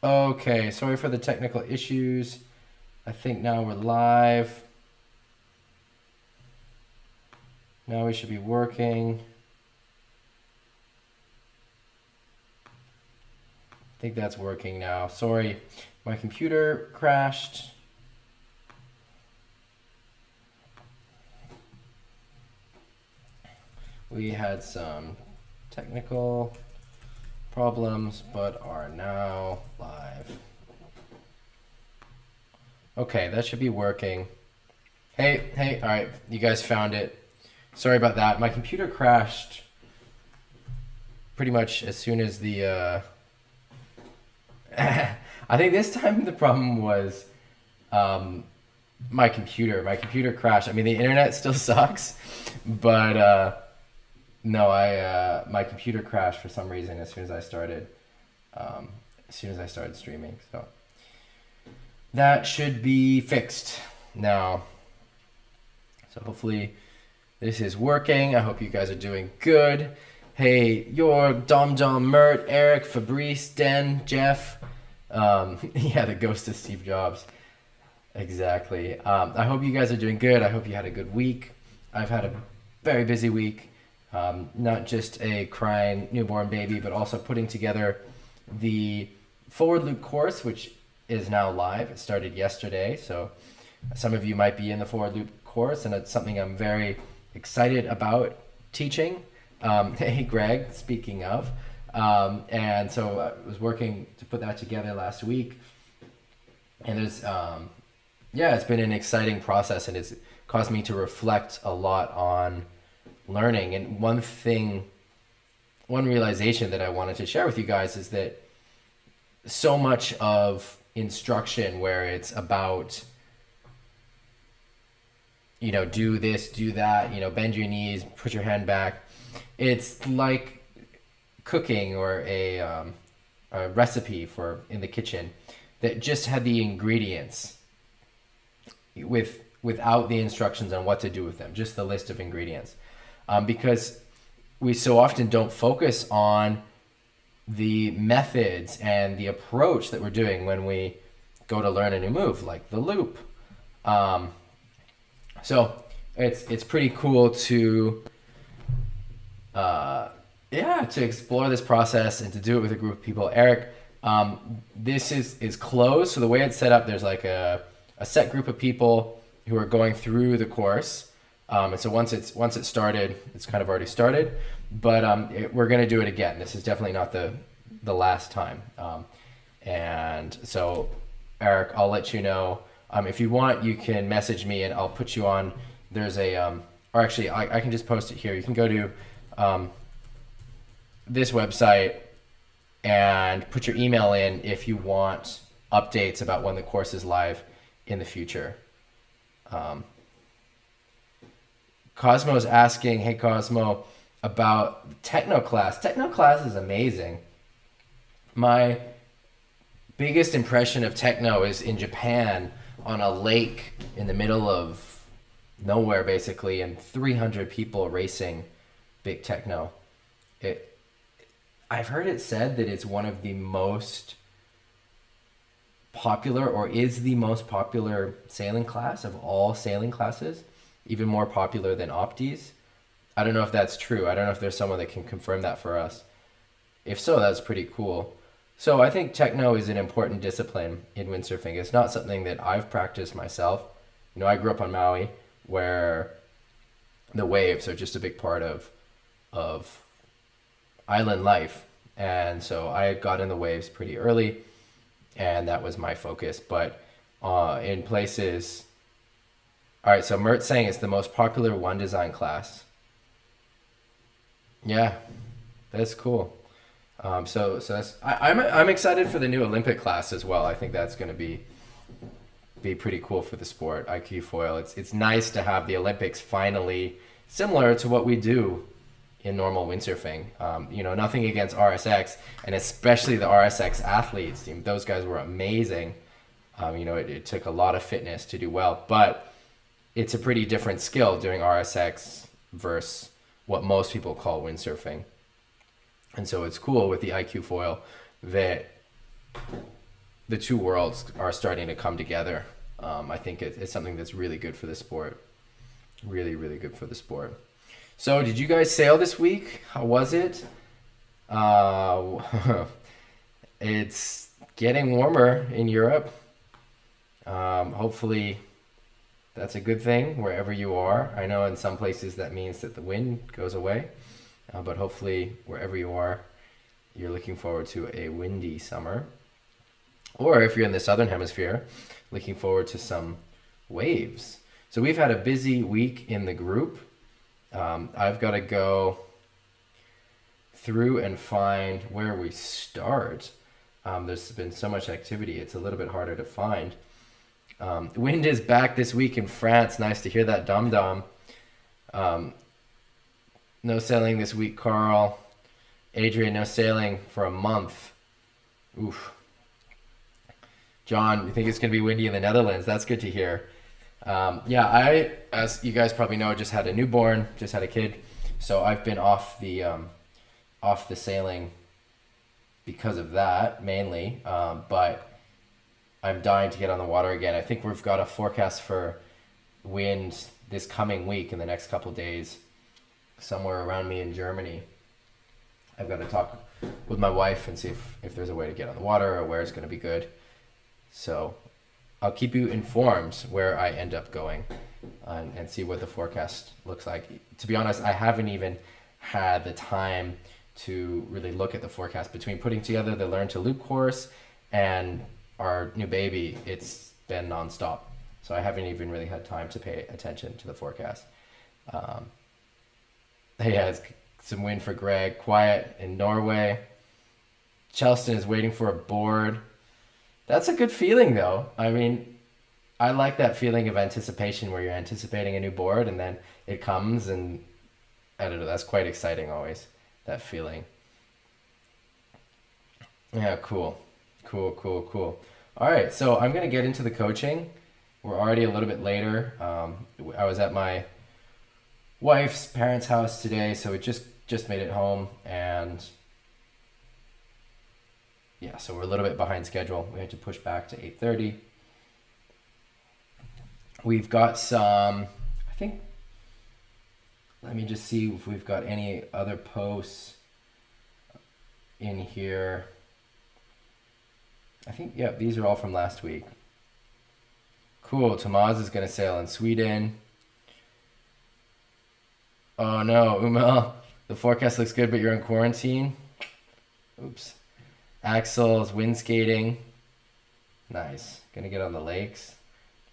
Okay, sorry for the technical issues. I think now we're live. Now we should be working. I think that's working now. Sorry, my computer crashed. We had some technical problems, but are now live. Okay, that should be working. Hey, all right, you guys found it. Sorry about that. My computer crashed pretty much as soon as the. I think this time the problem was my computer. My computer crashed. I mean, the internet still sucks, but no, I my computer crashed for some reason as soon as I started. As soon as I started streaming, so that should be fixed now. So hopefully this is working. I hope you guys are doing good. Hey, your Dom, Mert, Eric, Fabrice, Den, Jeff. Yeah, the ghost of Steve Jobs. Exactly. I hope you guys are doing good. I hope you had a good week. I've had a very busy week. Not just a crying newborn baby, but also putting together the Forward Loop course, which is now live. It started yesterday, so some of you might be in the Forward Loop course, and it's something I'm very excited about teaching. Hey, Greg, speaking of. And so I was working to put that together last week, and it's been an exciting process, and it's caused me to reflect a lot on learning. And one realization that I wanted to share with you guys is that so much of instruction where it's about, do this, do that, bend your knees, put your hand back. It's like cooking or a recipe for in the kitchen that just had the ingredients without the instructions on what to do with them, just the list of ingredients. Because we so often don't focus on the methods and the approach that we're doing when we go to learn a new move, like the loop. So it's pretty cool to to explore this process and to do it with a group of people. Eric, this is closed, so the way it's set up, there's like a set group of people who are going through the course. And so once it's started, it's kind of already started, but we're going to do it again. This is definitely not the last time. And so, Eric, I'll let you know. If you want, you can message me and I'll put you on. There's or actually, I can just post it here. You can go to this website and put your email in if you want updates about when the course is live in the future. Cosmo's asking, hey Cosmo, about techno class. Techno class is amazing. My biggest impression of techno is in Japan on a lake in the middle of nowhere, basically, and 300 people racing big techno. I've heard it said that it's one of the most popular, or is the most popular sailing class of all sailing classes, even more popular than Optis. I don't know if that's true. I don't know if there's someone that can confirm that for us. If so, that's pretty cool. So I think techno is an important discipline in windsurfing. It's not something that I've practiced myself. I grew up on Maui, where the waves are just a big part of island life. And so I got in the waves pretty early, and that was my focus. But in places... All right, so Mert's saying it's the most popular one design class. Yeah, that's cool. So that's I'm excited for the new Olympic class as well. I think that's going to be pretty cool for the sport. IQ foil. It's nice to have the Olympics finally similar to what we do in normal windsurfing. Nothing against RSX, and especially the RSX athletes. Those guys were amazing. It took a lot of fitness to do well, but it's a pretty different skill doing RSX versus what most people call windsurfing. And so it's cool with the IQ foil that the two worlds are starting to come together. I think it's something that's really good for the sport. Really, really good for the sport. So, did you guys sail this week? How was it? It's getting warmer in Europe. Hopefully, that's a good thing wherever you are. I know in some places that means that the wind goes away, but hopefully, wherever you are, you're looking forward to a windy summer. Or if you're in the southern hemisphere, looking forward to some waves. So we've had a busy week in the group. I've got to go through and find where we start. There's been so much activity, it's a little bit harder to find. Wind is back this week in France. Nice to hear that, Dum Dum. No sailing this week, Carl. Adrian, no sailing for a month. Oof. John, you think it's going to be windy in the Netherlands? That's good to hear. Yeah, I, as you guys probably know, just had a newborn, just had a kid. So I've been off the sailing because of that, mainly. But I'm dying to get on the water again. I think we've got a forecast for wind this coming week in the next couple days, somewhere around me in Germany. I've got to talk with my wife and see if there's a way to get on the water or where it's going to be good. So I'll keep you informed where I end up going and see what the forecast looks like. To be honest, I haven't even had the time to really look at the forecast. Between putting together the Learn to Loop course and our new baby, it's been nonstop. So I haven't even really had time to pay attention to the forecast. Yeah, it's some wind for Greg. Quiet in Norway. Chelston is waiting for a board. That's a good feeling, though. I mean, I like that feeling of anticipation where you're anticipating a new board and then it comes, and I don't know, that's quite exciting always, that feeling. Yeah, cool. All right, so I'm going to get into the coaching. We're already a little bit later. I was at my wife's parents' house today, so it just made it home, and yeah, so we're a little bit behind schedule. We had to push back to 8:30. We've got some, I think, let me just see if we've got any other posts in here. I think, yeah, these are all from last week. Cool, Tomas is going to sail in Sweden. Oh no, Umel, the forecast looks good, but you're in quarantine. Oops. Axel's wind skating. Nice. Gonna get on the lakes.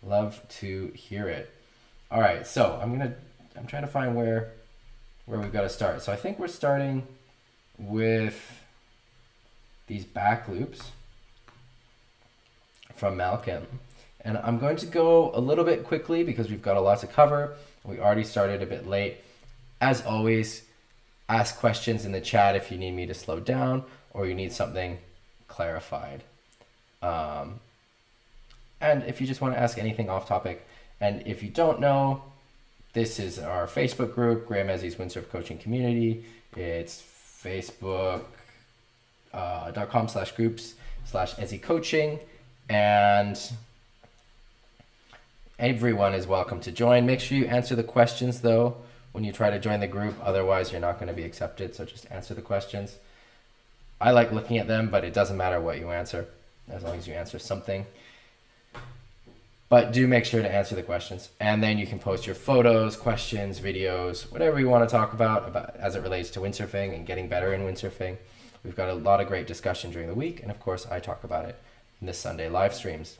Love to hear it. All right, so I'm trying to find where we've got to start. So I think we're starting with these back loops from Malcolm. And I'm going to go a little bit quickly because we've got a lot to cover. We already started a bit late. As always, ask questions in the chat if you need me to slow down or you need something clarified. And if you just want to ask anything off topic, and if you don't know, this is our Facebook group, Graham Ezzy's Windsurf Coaching Community. It's facebook.com/groups/Ezzy Coaching, and everyone is welcome to join. Make sure you answer the questions though when you try to join the group, otherwise you're not going to be accepted, so just answer the questions. I like looking at them, but it doesn't matter what you answer, as long as you answer something. But do make sure to answer the questions, and then you can post your photos, questions, videos, whatever you want to talk about as it relates to windsurfing and getting better in windsurfing. We've got a lot of great discussion during the week, and of course I talk about it in the Sunday live streams.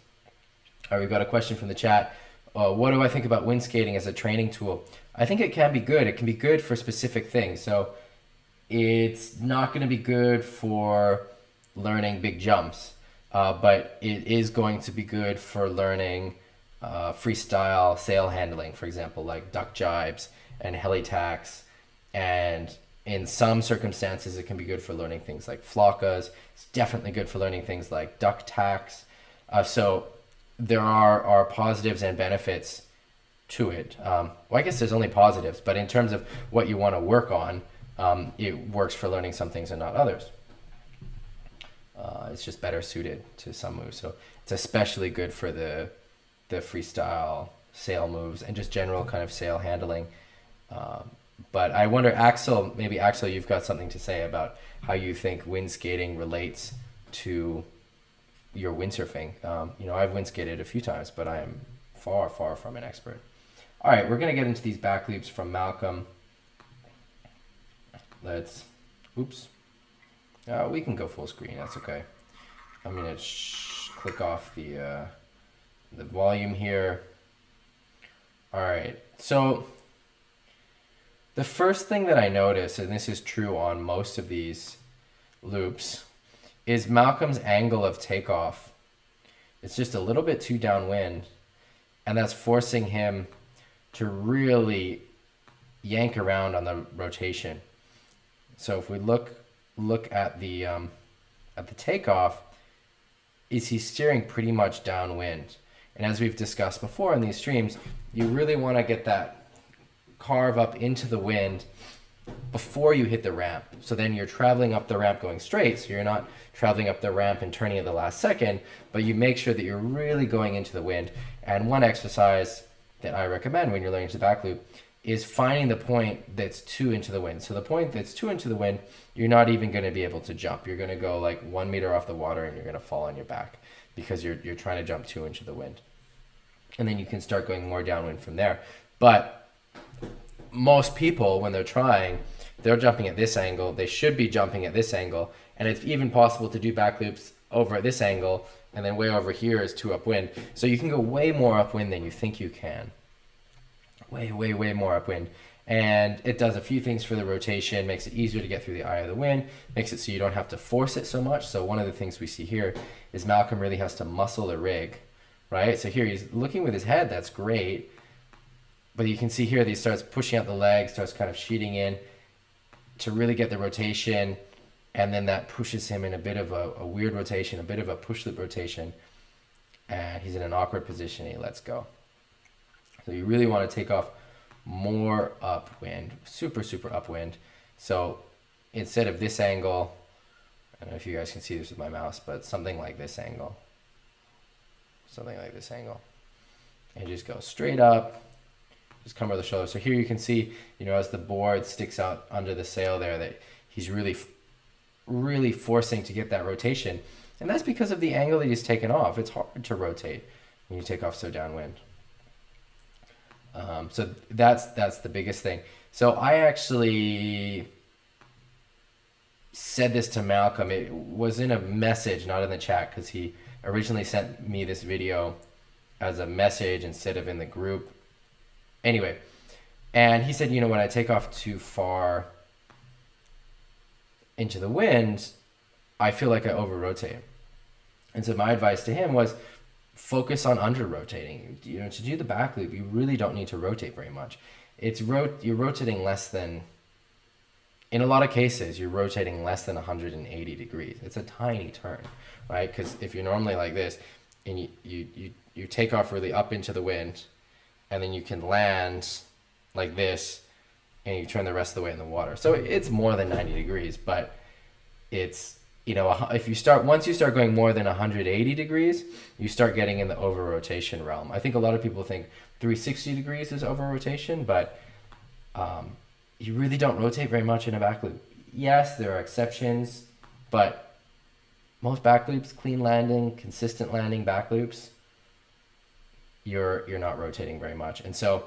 All right, we've got a question from the chat. What do I think about wind skating as a training tool? I think it can be good. It can be good for specific things. So it's not going to be good for learning big jumps, but it is going to be good for learning freestyle sail handling, for example, like duck jibes and heli tacks. And in some circumstances, it can be good for learning things like flockas. It's definitely good for learning things like duck tacks. So there are positives and benefits to it. Well, I guess there's only positives, but in terms of what you want to work on, it works for learning some things and not others. it's just better suited to some moves. So it's especially good for the freestyle sail moves and just general kind of sail handling. But I wonder, Axel, maybe Axel, you've got something to say about how you think wind skating relates to your windsurfing. I've wind skated a few times, but I am far, far from an expert. All right, we're going to get into these back loops from Malcolm. We can go full screen, that's okay. I'm going to click off the volume here. All right, so the first thing that I noticed, and this is true on most of these loops, is Malcolm's angle of takeoff. It's just a little bit too downwind, and that's forcing him to really yank around on the rotation. So if we look at the takeoff, he's steering pretty much downwind. And as we've discussed before in these streams, you really want to get that carve up into the wind before you hit the ramp. So then you're traveling up the ramp going straight, so you're not traveling up the ramp and turning at the last second, but you make sure that you're really going into the wind. And one exercise that I recommend when you're learning to back loop is finding the point that's too into the wind. So the point that's too into the wind, you're not even going to be able to jump. You're going to go like 1 meter off the water and you're going to fall on your back because you're trying to jump too into the wind. And then you can start going more downwind from there. But most people, when they're trying, they're jumping at this angle. They should be jumping at this angle. And it's even possible to do back loops over at this angle, and then way over here is too upwind. So you can go way more upwind than you think you can. Way, way, way more upwind. And it does a few things for the rotation, makes it easier to get through the eye of the wind, makes it so you don't have to force it so much. So one of the things we see here is Malcolm really has to muscle the rig, right? So here he's looking with his head, that's great. But you can see here that he starts pushing out the legs, starts kind of sheeting in to really get the rotation. And then that pushes him in a bit of a weird rotation, a bit of a push loop rotation. And he's in an awkward position and he lets go. So you really want to take off more upwind, super, super upwind. So instead of this angle, I don't know if you guys can see this with my mouse, but something like this angle. Something like this angle. And just go straight up. Just come over the shoulder. So here you can see, as the board sticks out under the sail there, that he's really forcing to get that rotation. And that's because of the angle that he's taken off. It's hard to rotate when you take off so downwind. So that's the biggest thing. So I actually said this to Malcolm. It was in a message, not in the chat, because he originally sent me this video as a message instead of in the group. Anyway, and he said, when I take off too far into the wind, I feel like I over-rotate. And so my advice to him was focus on under-rotating. To do the back loop, you really don't need to rotate very much. You're rotating less than, in a lot of cases, you're rotating less than 180 degrees. It's a tiny turn, right? Because if you're normally like this, and you take off really up into the wind, and then you can land like this, and you turn the rest of the way in the water. So it's more than 90 degrees, but it's, once you start going more than 180 degrees, you start getting in the over-rotation realm. I think a lot of people think 360 degrees is over-rotation, but you really don't rotate very much in a back loop. Yes, there are exceptions, but most back loops, clean landing, consistent landing back loops, you're not rotating very much. And so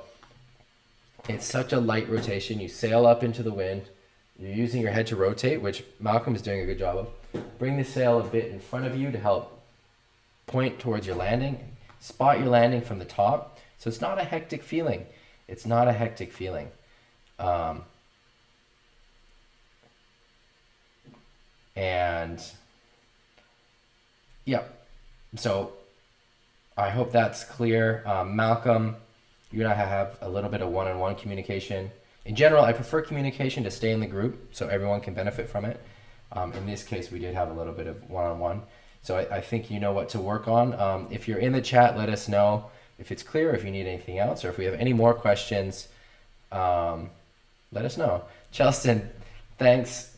it's such a light rotation. You sail up into the wind. You're using your head to rotate, which Malcolm is doing a good job of. Bring the sail a bit in front of you to help point towards your landing. Spot your landing from the top. So it's not a hectic feeling. It's not a hectic feeling. And yeah, so I hope that's clear. Malcolm, you and I have a little bit of one-on-one communication. In general, I prefer communication to stay in the group so everyone can benefit from it. In this case, we did have a little bit of one-on-one. So I think you know what to work on. If you're in the chat, let us know if it's clear, if you need anything else, or if we have any more questions, let us know. Chelston, thanks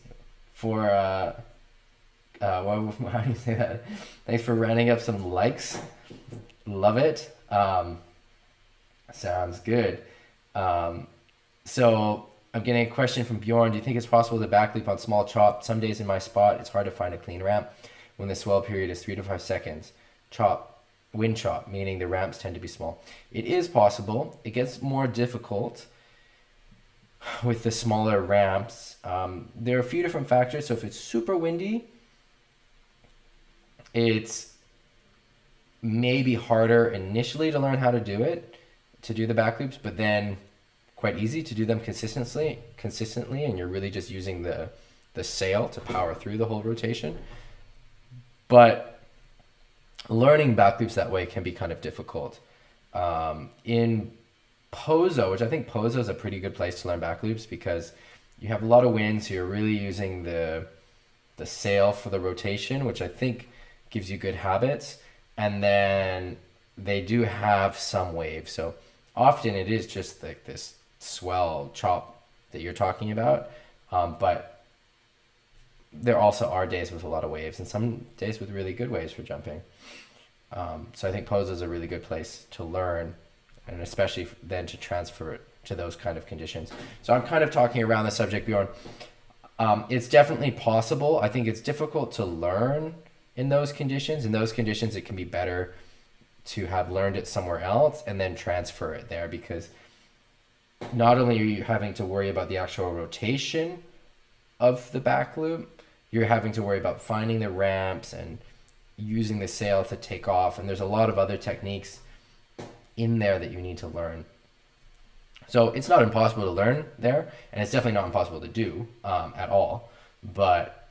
for How do you say that? Thanks for rounding up some likes. Love it. Sounds good. So I'm getting a question from Bjorn. Do you think it's possible to back loop on small chop? Some days in my spot, it's hard to find a clean ramp when the swell period is 3 to 5 seconds. Wind chop, meaning the ramps tend to be small. It is possible. It gets more difficult with the smaller ramps. There are a few different factors. So if it's super windy, it's maybe harder initially to learn how to do it, to do the back loops, but then quite easy to do them consistently, and you're really just using the sail to power through the whole rotation. But learning back loops that way can be kind of difficult. In Pozo, which I think Pozo is a pretty good place to learn back loops because you have a lot of wind, so you're really using the sail for the rotation, which I think gives you good habits. And then they do have some waves, so often it is just like this swell chop that you're talking about, but there also are days with a lot of waves and some days with really good waves for jumping. So I think Pozo is a really good place to learn, and especially then to transfer it to those kind of conditions. So I'm kind of talking around the subject, Bjorn. It's definitely possible. I think it's difficult to learn in those conditions. In those conditions, it can be better to have learned it somewhere else and then transfer it there, because not only are you having to worry about the actual rotation of the back loop, you're having to worry about finding the ramps and using the sail to take off. And there's a lot of other techniques in there that you need to learn. So it's not impossible to learn there, and it's definitely not impossible to do at all, but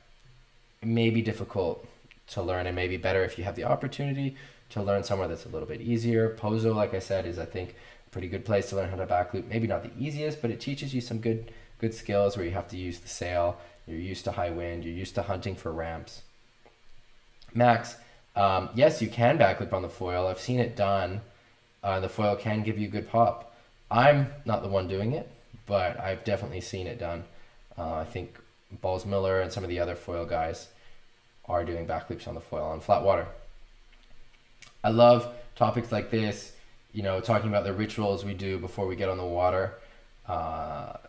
it may be difficult to learn, and maybe better if you have the opportunity to learn somewhere that's a little bit easier. Pozo, like I said, is I think a pretty good place to learn how to back loop. Maybe not the easiest, but it teaches you some good skills where you have to use the sail. You're used to high wind. You're used to hunting for ramps. Max, yes, you can back loop on the foil. I've seen it done. The foil can give you good pop. I'm not the one doing it, but I've definitely seen it done. I think Balls Miller and some of the other foil guys are doing back loops on the foil on flat water. I love topics like this, talking about the rituals we do before we get on the water.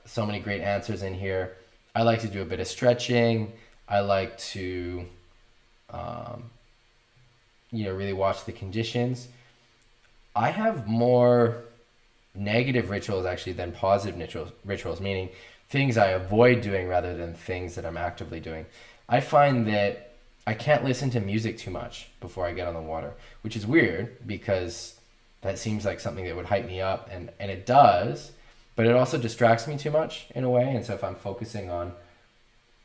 So many great answers in here. I like to do a bit of stretching. I like to, really watch the conditions. I have more negative rituals actually than positive rituals, meaning things I avoid doing rather than things that I'm actively doing. I find that I can't listen to music too much before I get on the water, which is weird because that seems like something that would hype me up, and it does, but it also distracts me too much in a way. And so if I'm focusing on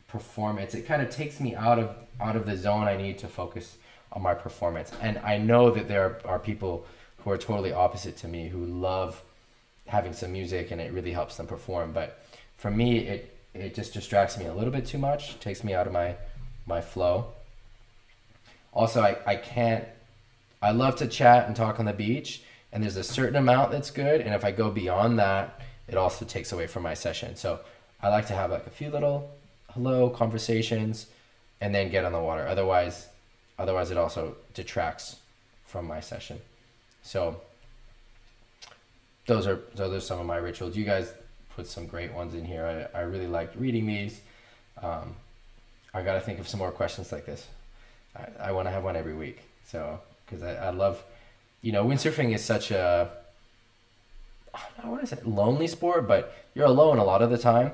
performance, it kind of takes me out of the zone I need to focus on my performance. And I know that there are people who are totally opposite to me who love having some music and it really helps them perform. But for me, it just distracts me a little bit too much, takes me out of my flow. Also, I love to chat and talk on the beach, and there's a certain amount that's good, and if I go beyond that, it also takes away from my session. So I like to have like a few little hello conversations and then get on the water. Otherwise it also detracts from my session. So those are some of my rituals. You guys put some great ones in here. I really liked reading these. I got to think of some more questions like this. I want to have one every week. So, because I love, windsurfing is such a, I want to say lonely sport, but you're alone a lot of the time.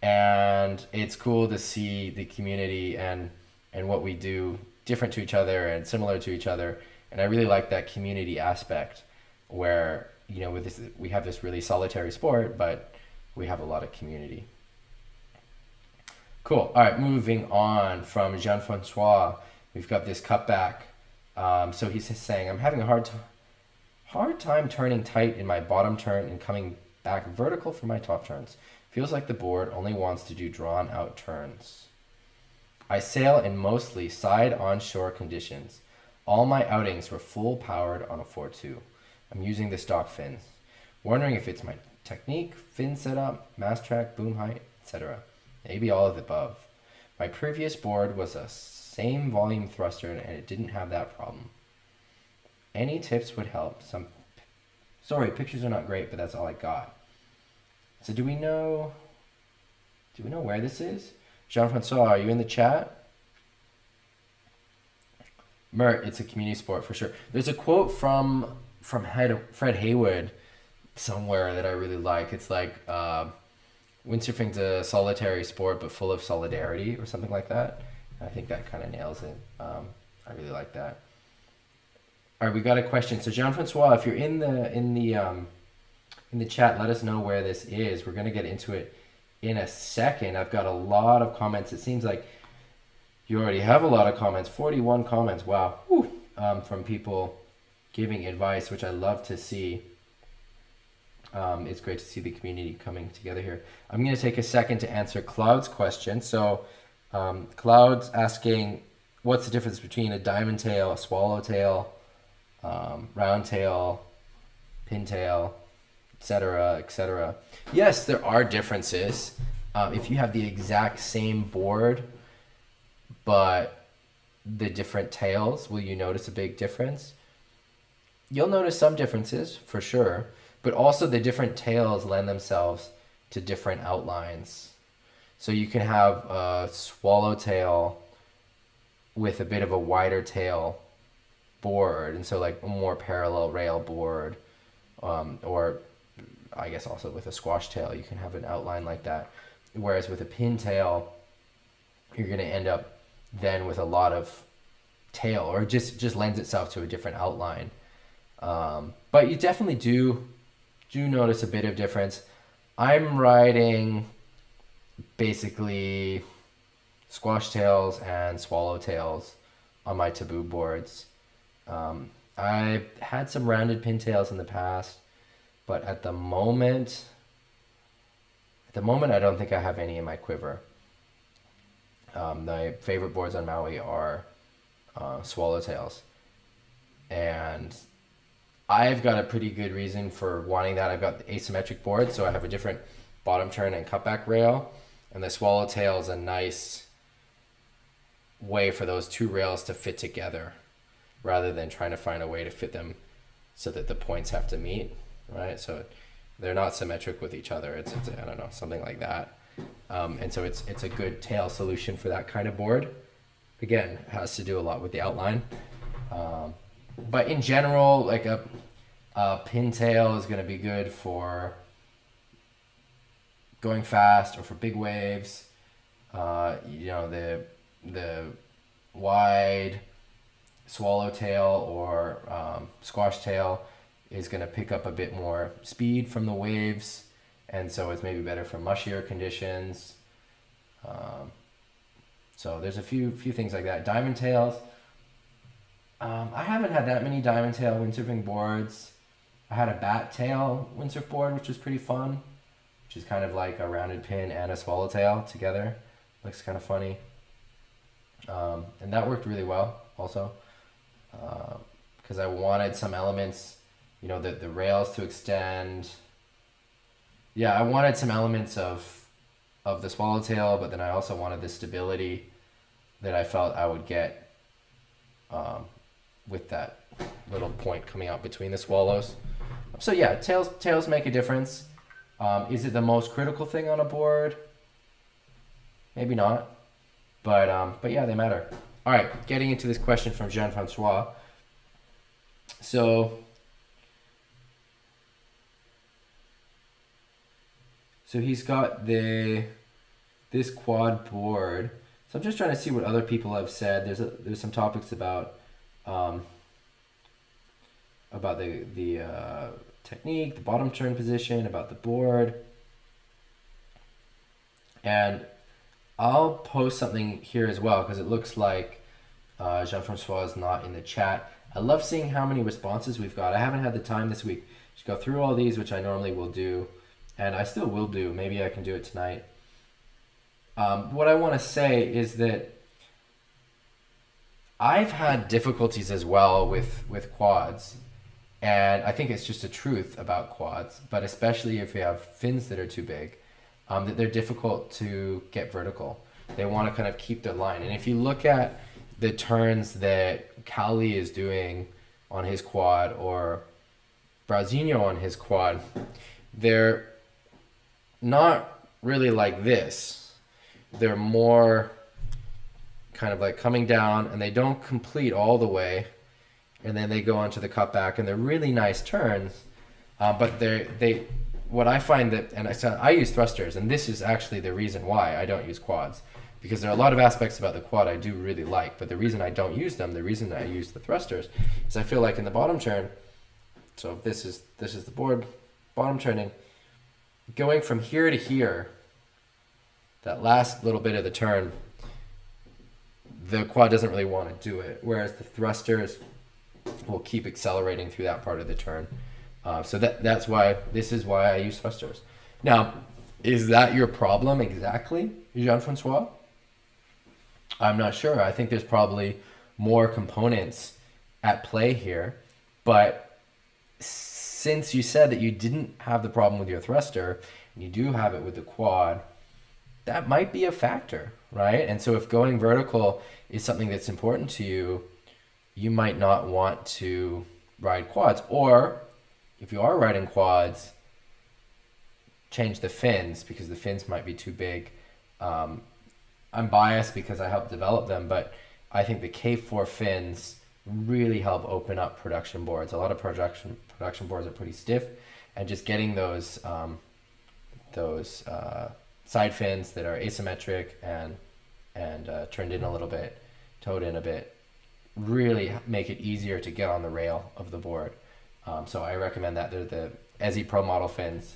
And it's cool to see the community and what we do different to each other and similar to each other. And I really like that community aspect where, with this, we have this really solitary sport, but we have a lot of community. Cool. All right, moving on from Jean-Francois. We've got this cutback. So he's saying, I'm having a hard time turning tight in my bottom turn and coming back vertical for my top turns. Feels like the board only wants to do drawn out turns. I sail in mostly side onshore conditions. All my outings were full powered on a 4.2. I'm using the stock fins. Wondering if it's my technique, fin setup, mast track, boom height, etc. Maybe all of the above. My previous board was a Same volume thruster, and it didn't have that problem. Any tips would help. Sorry, pictures are not great, but that's all I got. So do we know where this is? Jean-Francois, are you in the chat? Mert, it's a community sport for sure. There's a quote from Fred Haywood somewhere that I really like. It's like, windsurfing's a solitary sport, but full of solidarity, or something like that. I think that kind of nails it. I really like that. All right, we got a question. So Jean-Francois, if you're in the chat, let us know where this is. We're gonna get into it in a second. I've got a lot of comments. It seems like you already have a lot of comments. 41 comments. Wow. Whew. From people giving advice, which I love to see. It's great to see the community coming together here. I'm going to take a second to answer Cloud's question. So Cloud's asking, what's the difference between a diamond tail, a swallowtail, round tail, pintail, etc., etc. Yes, there are differences. If you have the exact same board, but the different tails, will you notice a big difference? You'll notice some differences for sure, but also the different tails lend themselves to different outlines. So you can have a swallowtail with a bit of a wider tail board, and so like a more parallel rail board, or I guess also with a squash tail you can have an outline like that. Whereas with a pintail, you're going to end up then with a lot of tail, or it just lends itself to a different outline. But you definitely do notice a bit of difference. I'm riding basically squash tails and swallow tails on my taboo boards. I had some rounded pintails in the past, but at the moment I don't think I have any in my quiver. My favorite boards on Maui are swallowtails, and I've got a pretty good reason for wanting that. I've got the asymmetric board, so I have a different bottom turn and cutback rail, and the swallowtail is a nice way for those two rails to fit together, rather than trying to find a way to fit them so that the points have to meet, right? So they're not symmetric with each other. It's I don't know, something like that. And so it's a good tail solution for that kind of board. Again, it has to do a lot with the outline. But in general, like a pintail is going to be good for going fast or for big waves. The wide swallowtail or squash tail is going to pick up a bit more speed from the waves, and so it's maybe better for mushier conditions. So there's a few things like that. Diamond tails. I haven't had that many diamond tail windsurfing boards. I had a bat tail windsurf board, which was pretty fun, which is kind of like a rounded pin and a swallowtail together. Looks kind of funny. And that worked really well also, because I wanted some elements, the rails to extend. Yeah, I wanted some elements of the swallowtail, but then I also wanted the stability that I felt I would get with that little point coming out between the swallows. So yeah, tails make a difference. Is it the most critical thing on a board? Maybe not, but yeah, they matter. All right, getting into this question from Jean-Francois. So he's got this quad board. So I'm just trying to see what other people have said. There's some topics about the technique, the bottom turn position, about the board. And I'll post something here as well, because it looks like Jean-Francois is not in the chat. I love seeing how many responses we've got. I haven't had the time this week to go through all these, which I normally will do, and I still will do. Maybe I can do it tonight. What I want to say is that I've had difficulties as well with quads, and I think it's just a truth about quads, but especially if you have fins that are too big, that they're difficult to get vertical. They want to kind of keep their line. And if you look at the turns that Cali is doing on his quad or Brasinho on his quad, they're not really like this. They're more kind of like coming down, and they don't complete all the way, and then they go onto the cutback, and they're really nice turns. But they what I find that, and I use thrusters, and this is actually the reason why I don't use quads, because there are a lot of aspects about the quad I do really like, but the reason I don't use them, the reason I use the thrusters, is I feel like in the bottom turn, so if this is the board, bottom turning, going from here to here, that last little bit of the turn, the quad doesn't really want to do it, whereas the thrusters will keep accelerating through that part of the turn. So that's why, this is why I use thrusters. Now, is that your problem exactly, Jean-Francois? I'm not sure. I think there's probably more components at play here, but since you said that you didn't have the problem with your thruster, and you do have it with the quad, that might be a factor, right? And so if going vertical is something that's important to you, you might not want to ride quads. Or if you are riding quads, change the fins, because the fins might be too big. I'm biased because I helped develop them, but I think the K4 fins really help open up production boards. A lot of production boards are pretty stiff, and just getting those side fins that are asymmetric and turned in a little bit, towed in a bit, really make it easier to get on the rail of the board. So I recommend that. They're the Ezzy Pro Model fins.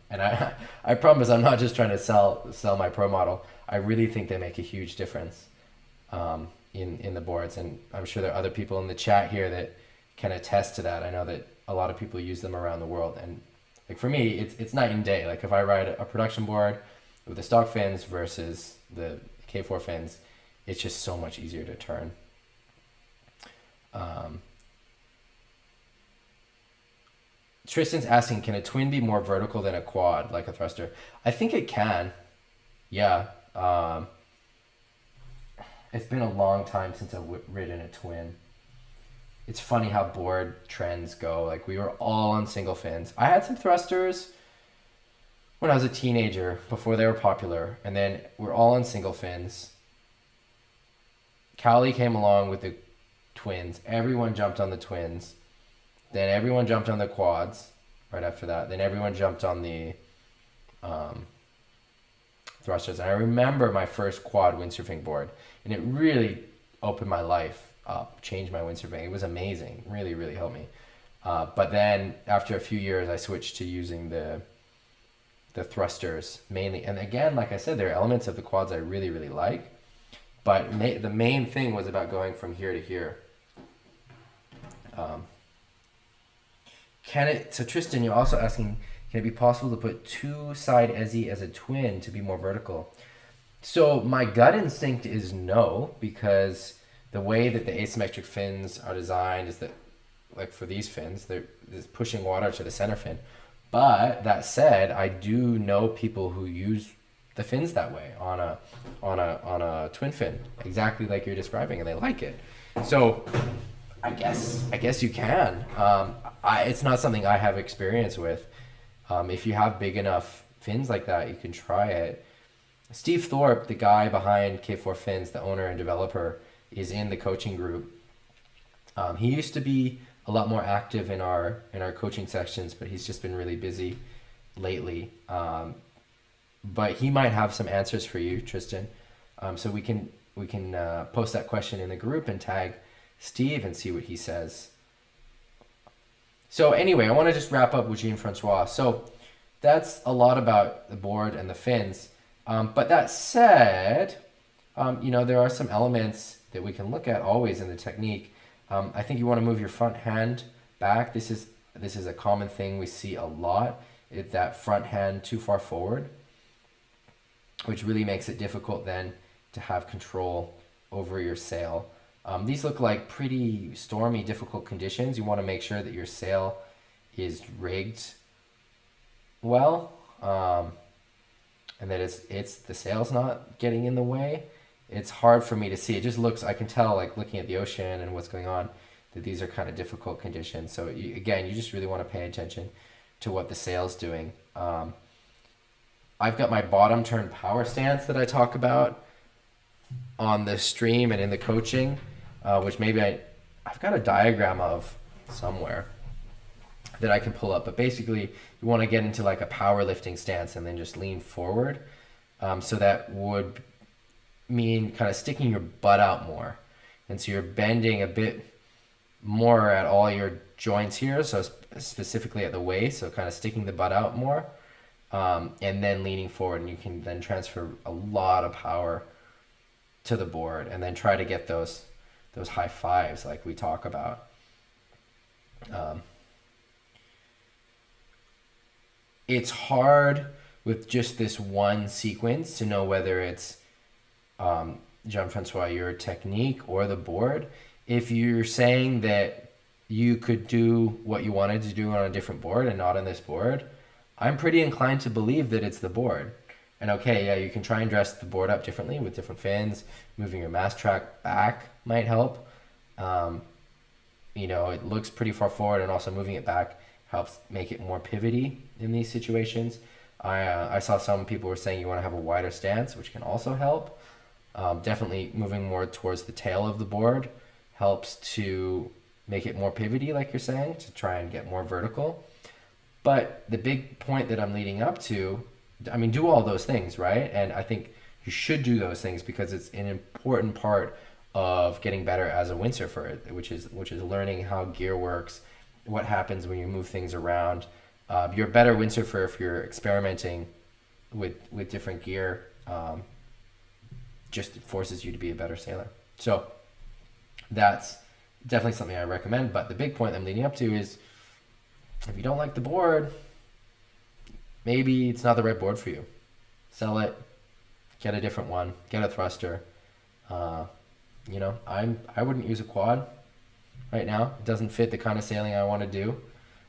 And I promise I'm not just trying to sell my Pro Model. I really think they make a huge difference in the boards. And I'm sure there are other people in the chat here that can attest to that. I know that a lot of people use them around the world. And like for me, it's night and day. Like if I ride a production board with the stock fins versus the K4 fins, it's just so much easier to turn. Tristan's asking, can a twin be more vertical than a quad, like a thruster? I think it can. Yeah. It's been a long time since I've ridden a twin. It's funny how board trends go. Like we were all on single fins. I had some thrusters when I was a teenager before they were popular, and then we're all on single fins. Cali came along with the twins. Everyone jumped on the twins. Then everyone jumped on the quads right after that. Then everyone jumped on the thrusters. And I remember my first quad windsurfing board, and it really opened my life up, changed my windsurfing. It was amazing. Really, really helped me. But then after a few years, I switched to using the thrusters mainly. And again, like I said, there are elements of the quads I really, really like. But the main thing was about going from here to here. So Tristan, you're also asking, can it be possible to put two side Ezzy as a twin to be more vertical? So my gut instinct is no, because the way that the asymmetric fins are designed is that, like for these fins, they're pushing water to the center fin. But that said, I do know people who use the fins that way on a twin fin, exactly like you're describing, and they like it. So I guess you can. It's not something I have experience with. If you have big enough fins like that, you can try it. Steve Thorpe, the guy behind K4 Fins, the owner and developer, is in the coaching group. He used to be a lot more active in our coaching sections, but he's just been really busy lately. But he might have some answers for you, Tristan. So we can post that question in the group and tag Steve and see what he says. So anyway, I want to just wrap up with Jean-Francois. So that's a lot about the board and the fins. But that said, there are some elements that we can look at always in the technique. I think you want to move your front hand back. This is a common thing we see a lot. It's that front hand too far forward, which really makes it difficult then to have control over your sail. These look like pretty stormy, difficult conditions. You want to make sure that your sail is rigged well, and that the sail's not getting in the way. it's hard for me to see. It just looks, I can tell, like looking at the ocean and what's going on, that these are kind of difficult conditions. So again, you just really want to pay attention to what the sail's doing. I've got my bottom turn power stance that I talk about on the stream and in the coaching, which maybe I've got a diagram of somewhere that I can pull up. But basically, you want to get into like a powerlifting stance and then just lean forward. So that would mean kind of sticking your butt out more. And so you're bending a bit more at all your joints here. So specifically at the waist, so kind of sticking the butt out more. And then leaning forward, and you can then transfer a lot of power to the board and then try to get those high fives like we talk about. It's hard with just this one sequence to know whether it's Jean-Francois, your technique or the board. If you're saying that you could do what you wanted to do on a different board and not on this board, I'm pretty inclined to believe that it's the board. And okay, yeah, you can try and dress the board up differently with different fins. Moving your mast track back might help. It looks pretty far forward, and also moving it back helps make it more pivoty in these situations. I saw some people were saying you want to have a wider stance, which can also help. Definitely moving more towards the tail of the board helps to make it more pivoty, like you're saying, to try and get more vertical. But the big point that I'm leading up to, do all those things, right? And I think you should do those things because it's an important part of getting better as a windsurfer, which is learning how gear works, what happens when you move things around. You're a better windsurfer if you're experimenting with different gear. Just forces you to be a better sailor. So that's definitely something I recommend. But the big point I'm leading up to is, if you don't like the board, maybe it's not the right board for you. Sell it, get a different one, get a thruster. I wouldn't use a quad right now. It doesn't fit the kind of sailing I want to do.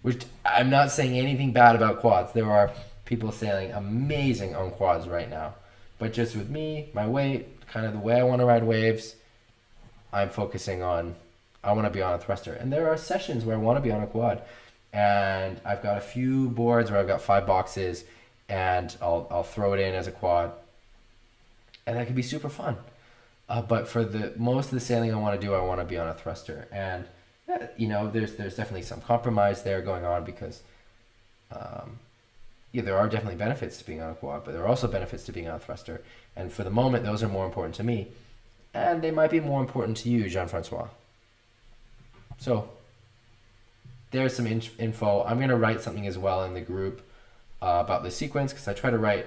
Which I'm not saying anything bad about quads. There are people sailing amazing on quads right now. But just with me, my weight, kind of the way I want to ride waves, I'm focusing on, I want to be on a thruster. And there are sessions where I want to be on a quad. And I've got a few boards where I've got 5 boxes, and I'll throw it in as a quad, and that can be super fun. But for the most of the sailing I want to do, I want to be on a thruster, and there's definitely some compromise there going on because there are definitely benefits to being on a quad, but there are also benefits to being on a thruster. And for the moment, those are more important to me, and they might be more important to you, Jean-Francois. So there's some info. I'm going to write something as well in the group about the sequence, because I try to write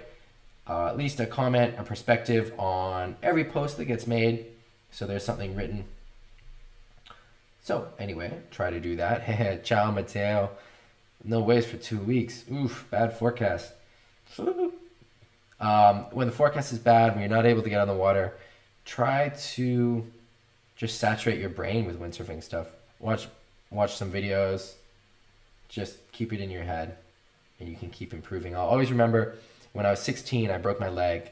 at least a comment, a perspective on every post that gets made. So there's something written. So anyway, try to do that. Ciao, Matteo. No waves for 2 weeks. Oof, bad forecast. When the forecast is bad, when you're not able to get on the water, try to just saturate your brain with windsurfing stuff. Watch some videos, just keep it in your head, and you can keep improving. I'll always remember when I was 16, I broke my leg,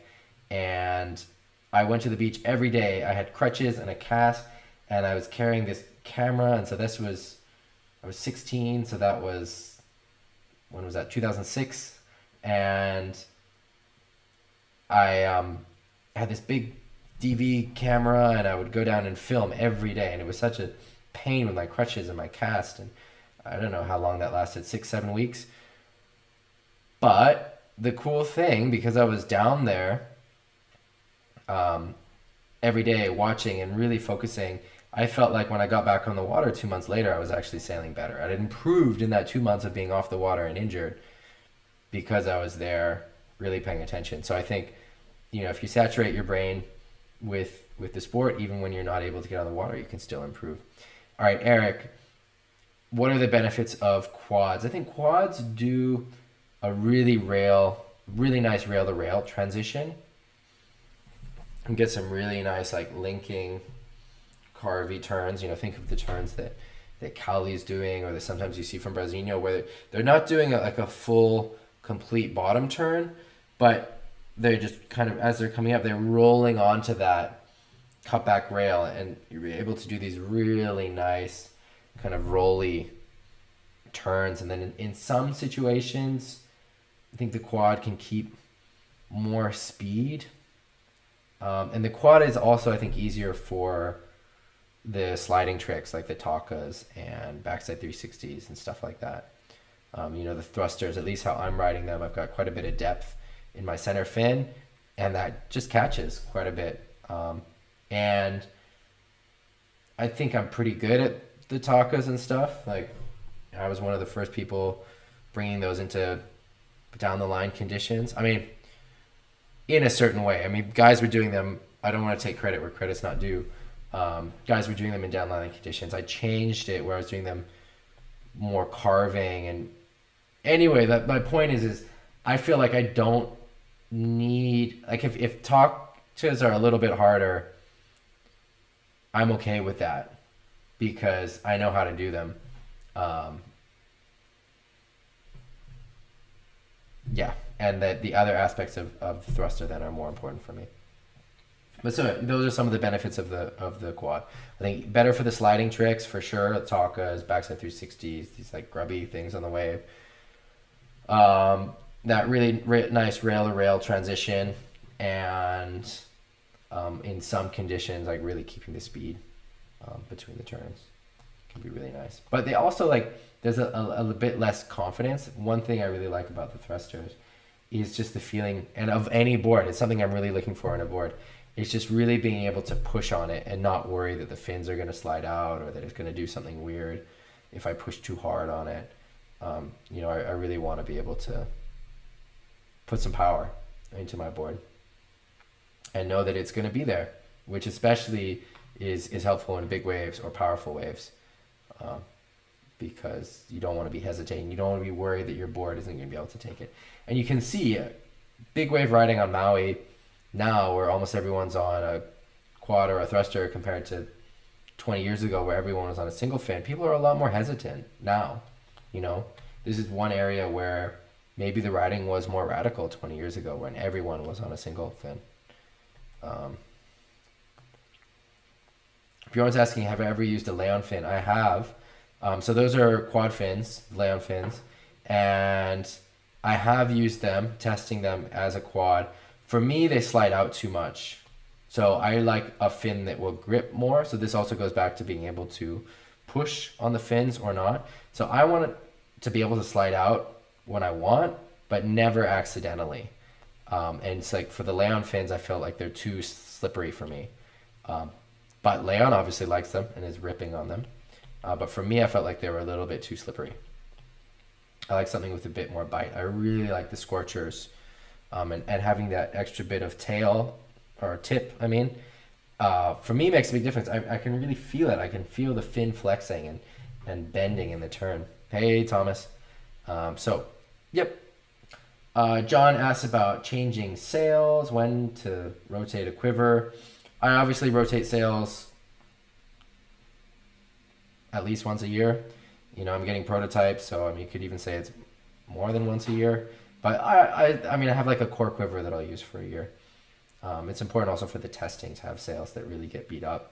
and I went to the beach every day. I had crutches and a cast, and I was carrying this camera, and so I was 16, so that was, when was that, 2006, and I had this big DV camera, and I would go down and film every day, and it was such a pain with my crutches and my cast, and I don't know how long that lasted, 6-7 weeks. But the cool thing, because I was down there every day watching and really focusing, I felt like when I got back on the water 2 months later, I was actually sailing better. I had improved in that 2 months of being off the water and injured because I was there really paying attention. So I think, if you saturate your brain with the sport, even when you're not able to get on the water, you can still improve. All right, Eric, what are the benefits of quads? I think quads do a really nice rail-to-rail transition and get some really nice linking carvy turns. Think of the turns that Cowley's doing, or that sometimes you see from Brasilio, where they're not doing a full, complete bottom turn, but they're just kind of, as they're coming up, they're rolling onto that cutback rail, and you're able to do these really nice kind of rolly turns. And then in some situations, I think the quad can keep more speed. And the quad is also, I think, easier for the sliding tricks like the takas and backside 360s and stuff like that. The thrusters, at least how I'm riding them, I've got quite a bit of depth in my center fin, and that just catches quite a bit. And I think I'm pretty good at the takas and stuff. Like, I was one of the first people bringing those into down the line conditions. I mean, in a certain way. I mean, guys were doing them. I don't want to take credit where credit's not due. Guys were doing them in down the line conditions. I changed it where I was doing them more carving. And anyway, that my point is I feel like I don't need, like, if takas are a little bit harder, I'm okay with that because I know how to do them. Yeah, and that the other aspects of the thruster then are more important for me. But so those are some of the benefits of the quad. I think better for the sliding tricks for sure. Takas, backside 360s, these like grubby things on the wave. That really nice rail to rail transition, and in some conditions, like really keeping the speed between the turns can be really nice. But they also like there's a bit less confidence. One thing I really like about the thrusters is just the feeling, and of any board, it's something I'm really looking for in a board. It's just really being able to push on it and not worry that the fins are going to slide out or that it's going to do something weird if I push too hard on it. I really want to be able to put some power into my board and know that it's going to be there, which especially is helpful in big waves or powerful waves, because you don't want to be hesitating. You don't want to be worried that your board isn't going to be able to take it. And you can see big wave riding on Maui now, where almost everyone's on a quad or a thruster compared to 20 years ago where everyone was on a single fin. People are a lot more hesitant now. This is one area where maybe the riding was more radical 20 years ago when everyone was on a single fin. Bjorn's asking, have I ever used a lay-on fin? I have. So those are quad fins, lay-on fins, and I have used them, testing them as a quad. For me, they slide out too much. So I like a fin that will grip more. So this also goes back to being able to push on the fins or not. So I want it to be able to slide out when I want, but never accidentally. And it's like for the lay-on fins, I feel like they're too slippery for me. But lay-on obviously likes them and is ripping on them. But for me, I felt like they were a little bit too slippery. I like something with a bit more bite. I really like the Scorchers. And having that extra bit of tail or tip, for me makes a big difference. I can really feel it. I can feel the fin flexing and bending in the turn. Hey, Thomas. Yep. John asks about changing sails, when to rotate a quiver. I obviously rotate sails at least once a year. I'm getting prototypes, so you could even say it's more than once a year. But I have like a core quiver that I'll use for a year. It's important also for the testing to have sails that really get beat up.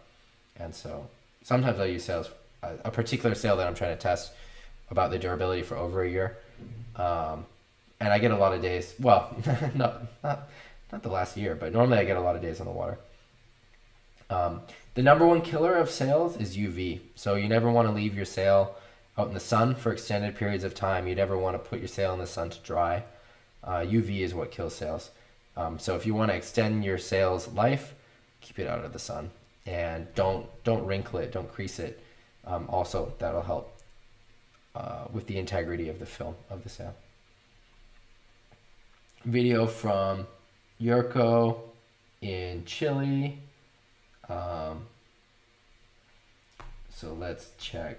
And so sometimes I'll use sails, a particular sail that I'm trying to test about the durability for over a year. And I get a lot of days, well, not the last year, but normally I get a lot of days on the water. The number one killer of sails is UV. So you never want to leave your sail out in the sun for extended periods of time. You never want to put your sail in the sun to dry. UV is what kills sails. So if you want to extend your sail's life, keep it out of the sun and don't wrinkle it, don't crease it. Also, that'll help with the integrity of the film of the sail. Video from Yurko in Chile. So let's check